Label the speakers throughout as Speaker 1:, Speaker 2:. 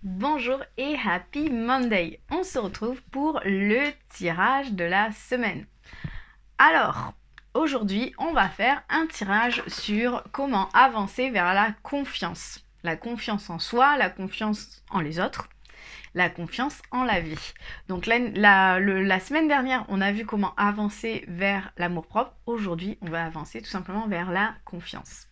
Speaker 1: Bonjour et Happy Monday. On se retrouve pour le tirage de la semaine. Alors, aujourd'hui, on va faire un tirage sur comment avancer vers la confiance. La confiance en soi, la confiance en les autres, la confiance en la vie. Donc la semaine dernière, on a vu comment avancer vers l'amour-propre. Aujourd'hui, on va avancer tout simplement vers la confiance.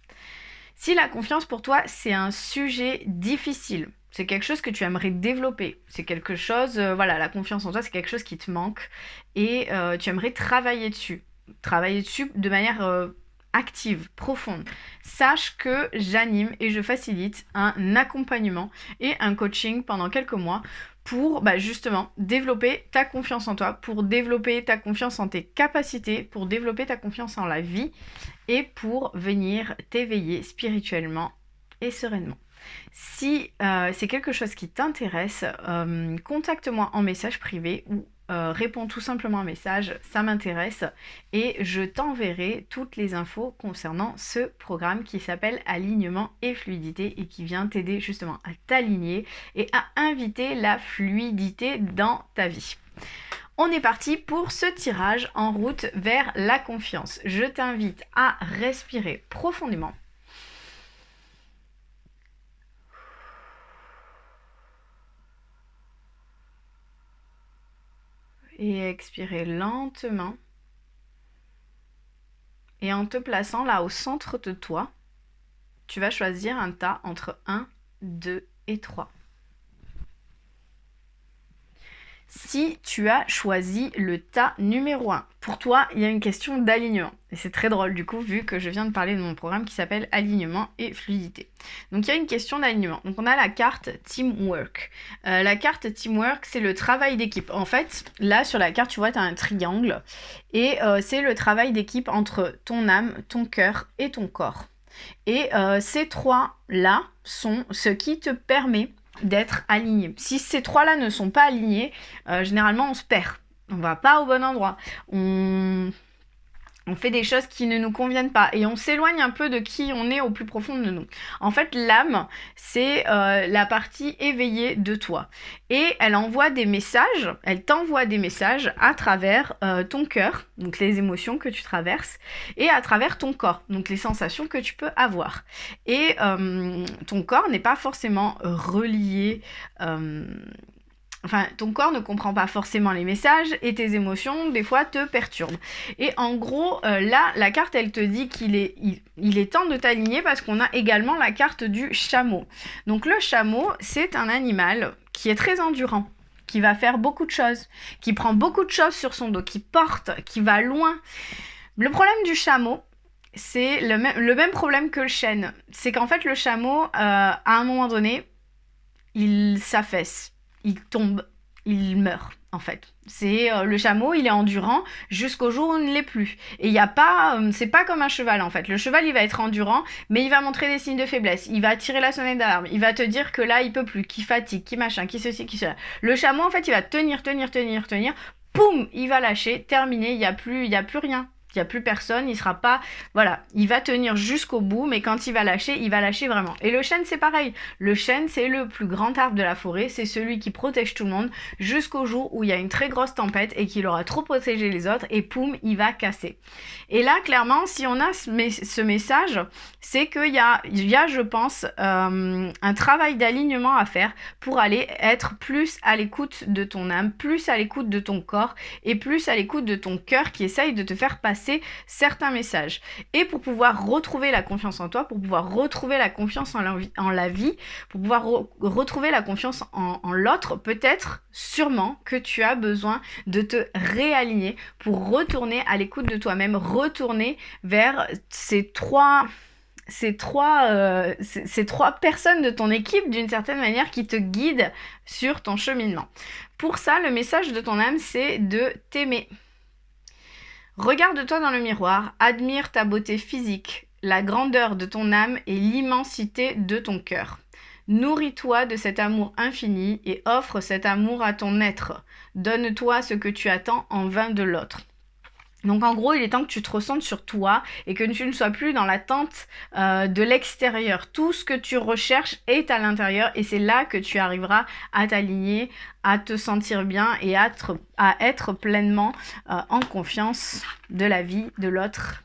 Speaker 1: Si la confiance pour toi, c'est un sujet difficile, c'est quelque chose que tu aimerais développer, c'est quelque chose, la confiance en toi, c'est quelque chose qui te manque et tu aimerais travailler dessus de manière active, profonde. Sache que j'anime et je facilite un accompagnement et un coaching pendant quelques mois pour justement développer ta confiance en toi, pour développer ta confiance en tes capacités, pour développer ta confiance en la vie et pour venir t'éveiller spirituellement et sereinement. Si c'est quelque chose qui t'intéresse, contacte-moi en message privé ou réponds tout simplement un message, ça m'intéresse et je t'enverrai toutes les infos concernant ce programme qui s'appelle Alignement et Fluidité et qui vient t'aider justement à t'aligner et à inviter la fluidité dans ta vie. On est parti pour ce tirage en route vers la confiance. Je t'invite à respirer profondément. Et expirer lentement. Et en te plaçant là au centre de toi, tu vas choisir un tas entre 1, 2 et 3. Si tu as choisi le tas numéro 1, pour toi, il y a une question d'alignement. Et c'est très drôle du coup, vu que je viens de parler de mon programme qui s'appelle Alignement et Fluidité. Donc il y a une question d'alignement. Donc on a la carte Teamwork. La carte Teamwork, c'est le travail d'équipe. En fait, là sur la carte, tu vois, tu as un triangle. Et c'est le travail d'équipe entre ton âme, ton cœur et ton corps. Et ces trois-là sont ce qui te permet d'être aligné. Si ces trois-là ne sont pas alignés, généralement on se perd. On va pas au bon endroit. On fait des choses qui ne nous conviennent pas et on s'éloigne un peu de qui on est au plus profond de nous. En fait, l'âme, c'est la partie éveillée de toi. Et elle envoie des messages, elle t'envoie des messages à travers ton cœur, donc les émotions que tu traverses, et à travers ton corps, donc les sensations que tu peux avoir. Et ton corps n'est pas forcément relié... ton corps ne comprend pas forcément les messages et tes émotions, des fois, te perturbent. Et en gros, là, la carte, elle te dit qu'il est temps de t'aligner parce qu'on a également la carte du chameau. Donc le chameau, c'est un animal qui est très endurant, qui va faire beaucoup de choses, qui prend beaucoup de choses sur son dos, qui porte, qui va loin. Le problème du chameau, c'est le même problème que le chêne. C'est qu'en fait, le chameau, à un moment donné, il s'affaisse. Il tombe, il meurt en fait. C'est le chameau, il est endurant jusqu'au jour où il ne l'est plus. Et il y a pas, c'est pas comme un cheval en fait. Le cheval, il va être endurant, mais il va montrer des signes de faiblesse. Il va tirer la sonnette d'alarme. Il va te dire que là, il peut plus, qu'il fatigue, qu'il machin, qu'il ceci, qu'il cela. Le chameau, en fait, il va tenir. Poum, il va lâcher, terminé. Il y a plus rien. Il n'y a plus personne, il sera pas... Voilà, il va tenir jusqu'au bout, mais quand il va lâcher vraiment. Et le chêne, c'est pareil. Le chêne, c'est le plus grand arbre de la forêt, c'est celui qui protège tout le monde jusqu'au jour où il y a une très grosse tempête et qu'il aura trop protégé les autres, et poum, il va casser. Et là, clairement, si on a ce message, c'est qu'il y a, je pense, un travail d'alignement à faire pour aller être plus à l'écoute de ton âme, plus à l'écoute de ton corps, et plus à l'écoute de ton cœur qui essaye de te faire passer certains messages. Et pour pouvoir retrouver la confiance en toi, pour pouvoir retrouver la confiance en la vie, pour pouvoir retrouver la confiance en l'autre, peut-être, sûrement, que tu as besoin de te réaligner pour retourner à l'écoute de toi-même, retourner vers ces trois personnes de ton équipe d'une certaine manière qui te guident sur ton cheminement. Pour ça, le message de ton âme, c'est de t'aimer. Regarde-toi dans le miroir, admire ta beauté physique, la grandeur de ton âme et l'immensité de ton cœur. Nourris-toi de cet amour infini et offre cet amour à ton être. Donne-toi ce que tu attends en vain de l'autre. Donc en gros, il est temps que tu te ressentes sur toi et que tu ne sois plus dans l'attente de l'extérieur. Tout ce que tu recherches est à l'intérieur et c'est là que tu arriveras à t'aligner, à te sentir bien et à être pleinement en confiance de la vie, de l'autre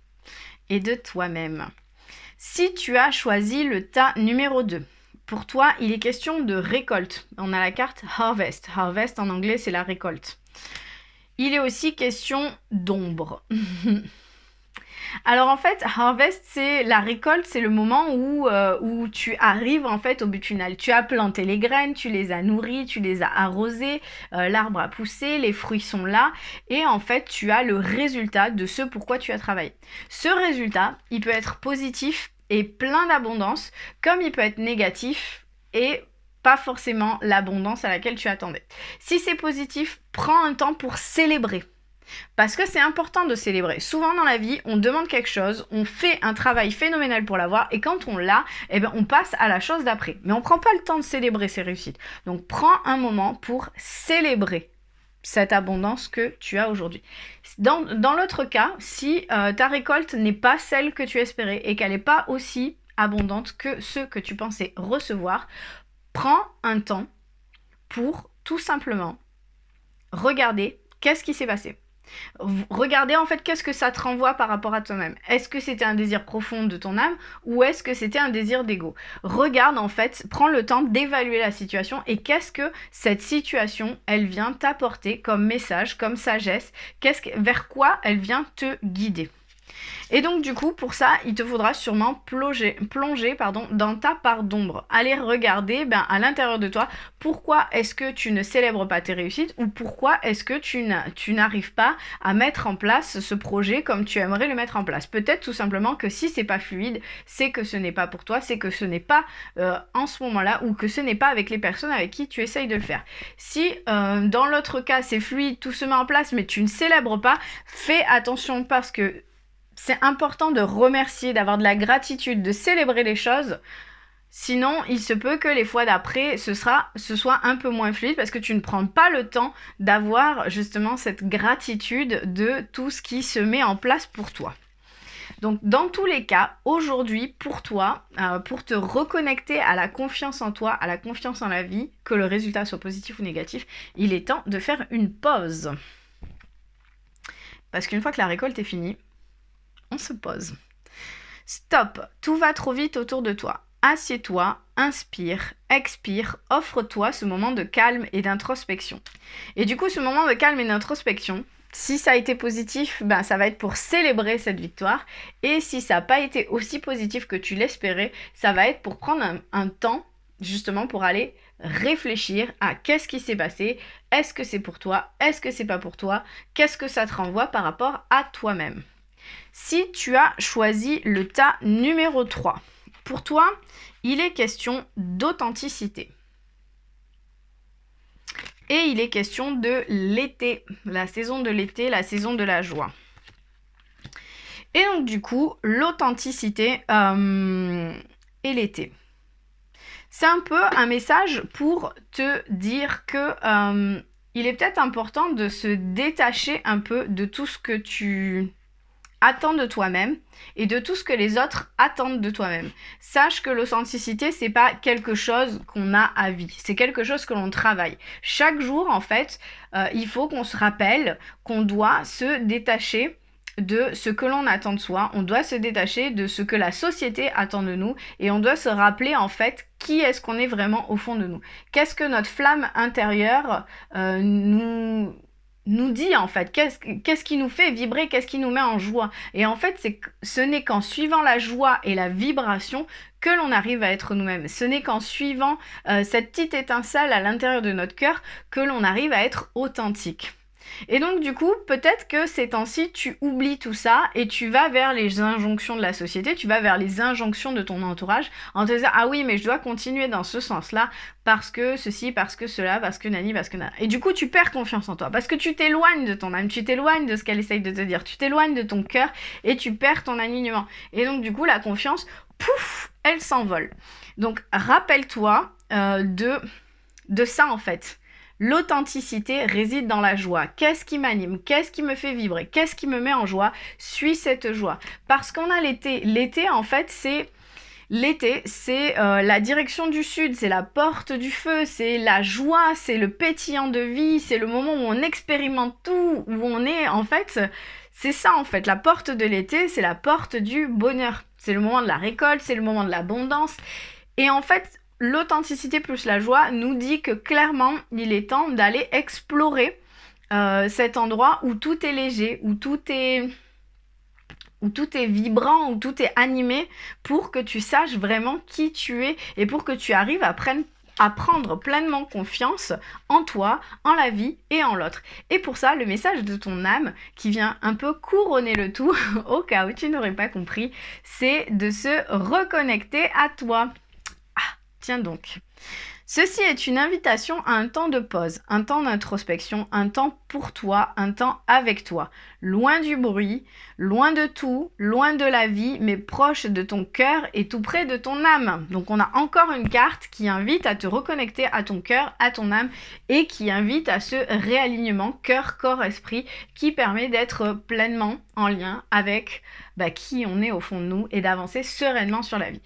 Speaker 1: et de toi-même. Si tu as choisi le tas numéro 2, pour toi, il est question de récolte. On a la carte Harvest. Harvest en anglais, c'est la récolte. Il est aussi question d'ombre. Alors en fait, harvest, c'est la récolte, c'est le moment où tu arrives en fait au but final. Tu as planté les graines, tu les as nourries, tu les as arrosées, l'arbre a poussé, les fruits sont là et en fait tu as le résultat de ce pourquoi tu as travaillé. Ce résultat, il peut être positif et plein d'abondance, comme il peut être négatif et pas forcément l'abondance à laquelle tu attendais. Si c'est positif, prends un temps pour célébrer. Parce que c'est important de célébrer. Souvent dans la vie, on demande quelque chose, on fait un travail phénoménal pour l'avoir, et quand on l'a, eh ben, on passe à la chose d'après. Mais on ne prend pas le temps de célébrer ses réussites. Donc prends un moment pour célébrer cette abondance que tu as aujourd'hui. Dans l'autre cas, si ta récolte n'est pas celle que tu espérais et qu'elle n'est pas aussi abondante que ce que tu pensais recevoir, prends un temps pour tout simplement regarder qu'est-ce qui s'est passé. Regardez en fait qu'est-ce que ça te renvoie par rapport à toi-même. Est-ce que c'était un désir profond de ton âme ou est-ce que c'était un désir d'ego? Regarde en fait, prends le temps d'évaluer la situation et qu'est-ce que cette situation, elle vient t'apporter comme message, comme sagesse, vers quoi elle vient te guider. Et donc du coup, pour ça, il te faudra sûrement plonger dans ta part d'ombre. Aller regarder à l'intérieur de toi, pourquoi est-ce que tu ne célèbres pas tes réussites ou pourquoi est-ce que tu n'arrives pas à mettre en place ce projet comme tu aimerais le mettre en place. Peut-être tout simplement que si c'est pas fluide, c'est que ce n'est pas pour toi, c'est que ce n'est pas en ce moment-là ou que ce n'est pas avec les personnes avec qui tu essayes de le faire. Si dans l'autre cas, c'est fluide, tout se met en place, mais tu ne célèbres pas, fais attention parce que c'est important de remercier, d'avoir de la gratitude, de célébrer les choses. Sinon, il se peut que les fois d'après, ce soit un peu moins fluide parce que tu ne prends pas le temps d'avoir justement cette gratitude de tout ce qui se met en place pour toi. Donc, dans tous les cas, aujourd'hui, pour toi, pour te reconnecter à la confiance en toi, à la confiance en la vie, que le résultat soit positif ou négatif, il est temps de faire une pause. Parce qu'une fois que la récolte est finie, on se pose. Stop, tout va trop vite autour de toi. Assieds-toi, inspire, expire, offre-toi ce moment de calme et d'introspection. Et du coup, ce moment de calme et d'introspection, si ça a été positif, ça va être pour célébrer cette victoire. Et si ça n'a pas été aussi positif que tu l'espérais, ça va être pour prendre un temps justement pour aller réfléchir à qu'est-ce qui s'est passé, est-ce que c'est pour toi, est-ce que c'est pas pour toi, qu'est-ce que ça te renvoie par rapport à toi-même. Si tu as choisi le tas numéro 3, pour toi, il est question d'authenticité. Et il est question de l'été, la saison de l'été, la saison de la joie. Et donc du coup, l'authenticité et l'été. C'est un peu un message pour te dire que il est peut-être important de se détacher un peu de tout ce que tu attends de toi-même et de tout ce que les autres attendent de toi-même. Sache que l'authenticité, c'est pas quelque chose qu'on a à vie, c'est quelque chose que l'on travaille. Chaque jour, en fait, il faut qu'on se rappelle qu'on doit se détacher de ce que l'on attend de soi, on doit se détacher de ce que la société attend de nous et on doit se rappeler en fait qui est-ce qu'on est vraiment au fond de nous. Qu'est-ce que notre flamme intérieure nous dit en fait, qu'est-ce qui nous fait vibrer, qu'est-ce qui nous met en joie. Et en fait, ce n'est qu'en suivant la joie et la vibration que l'on arrive à être nous-mêmes. Ce n'est qu'en suivant cette petite étincelle à l'intérieur de notre cœur que l'on arrive à être authentique. Et donc du coup, peut-être que ces temps-ci, tu oublies tout ça et tu vas vers les injonctions de la société, tu vas vers les injonctions de ton entourage en te disant « Ah oui, mais je dois continuer dans ce sens-là parce que ceci, parce que cela, parce que nani, parce que nana. » Et du coup, tu perds confiance en toi parce que tu t'éloignes de ton âme, tu t'éloignes de ce qu'elle essaye de te dire, tu t'éloignes de ton cœur et tu perds ton alignement. Et donc du coup, la confiance, pouf, elle s'envole. Donc rappelle-toi de ça en fait. L'authenticité réside dans la joie. Qu'est-ce qui m'anime? Qu'est-ce qui me fait vibrer? Qu'est-ce qui me met en joie? Suis cette joie. Parce qu'on a l'été. L'été, en fait, c'est... L'été, c'est la direction du sud, c'est la porte du feu, c'est la joie, c'est le pétillant de vie, c'est le moment où on expérimente tout, où on est, en fait, c'est ça en fait, la porte de l'été, c'est la porte du bonheur. C'est le moment de la récolte, c'est le moment de l'abondance. Et en fait, l'authenticité plus la joie nous dit que clairement, il est temps d'aller explorer cet endroit où tout est léger, où tout est vibrant, où tout est animé, pour que tu saches vraiment qui tu es et pour que tu arrives à prendre pleinement confiance en toi, en la vie et en l'autre. Et pour ça, le message de ton âme, qui vient un peu couronner le tout, au cas où tu n'aurais pas compris, c'est de se reconnecter à toi. Ah, tiens donc. Ceci est une invitation à un temps de pause, un temps d'introspection, un temps pour toi, un temps avec toi. Loin du bruit, loin de tout, loin de la vie, mais proche de ton cœur et tout près de ton âme. Donc on a encore une carte qui invite à te reconnecter à ton cœur, à ton âme, et qui invite à ce réalignement cœur, corps, esprit, qui permet d'être pleinement en lien avec qui on est au fond de nous et d'avancer sereinement sur la vie.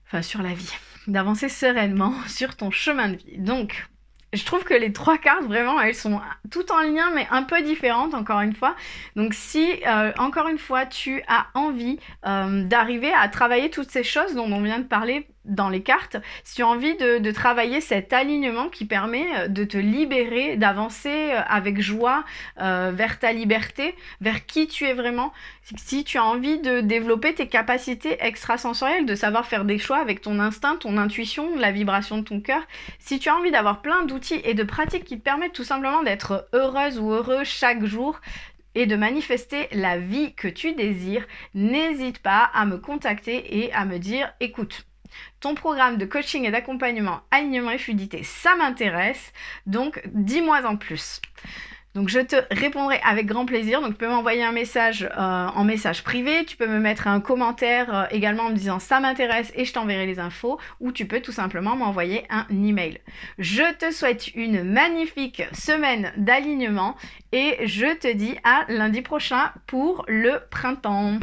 Speaker 1: Enfin, sur la vie. D'avancer sereinement sur ton chemin de vie. Donc, je trouve que les 3 cartes, vraiment, elles sont toutes en lien, mais un peu différentes, encore une fois. Donc, si, encore une fois, tu as envie d'arriver à travailler toutes ces choses dont on vient de parler dans les cartes, si tu as envie de travailler cet alignement qui permet de te libérer, d'avancer avec joie vers ta liberté, vers qui tu es vraiment, si tu as envie de développer tes capacités extrasensorielles, de savoir faire des choix avec ton instinct, ton intuition, la vibration de ton cœur, si tu as envie d'avoir plein d'outils et de pratiques qui te permettent tout simplement d'être heureuse ou heureux chaque jour, et de manifester la vie que tu désires, n'hésite pas à me contacter et à me dire, écoute, ton programme de coaching et d'accompagnement alignement et fluidité, ça m'intéresse, donc dis-moi en plus. Donc je te répondrai avec grand plaisir. Donc tu peux m'envoyer un message en message privé, tu peux me mettre un commentaire également en me disant ça m'intéresse et je t'enverrai les infos, ou tu peux tout simplement m'envoyer un email. Je te souhaite une magnifique semaine d'alignement et je te dis à lundi prochain pour le printemps.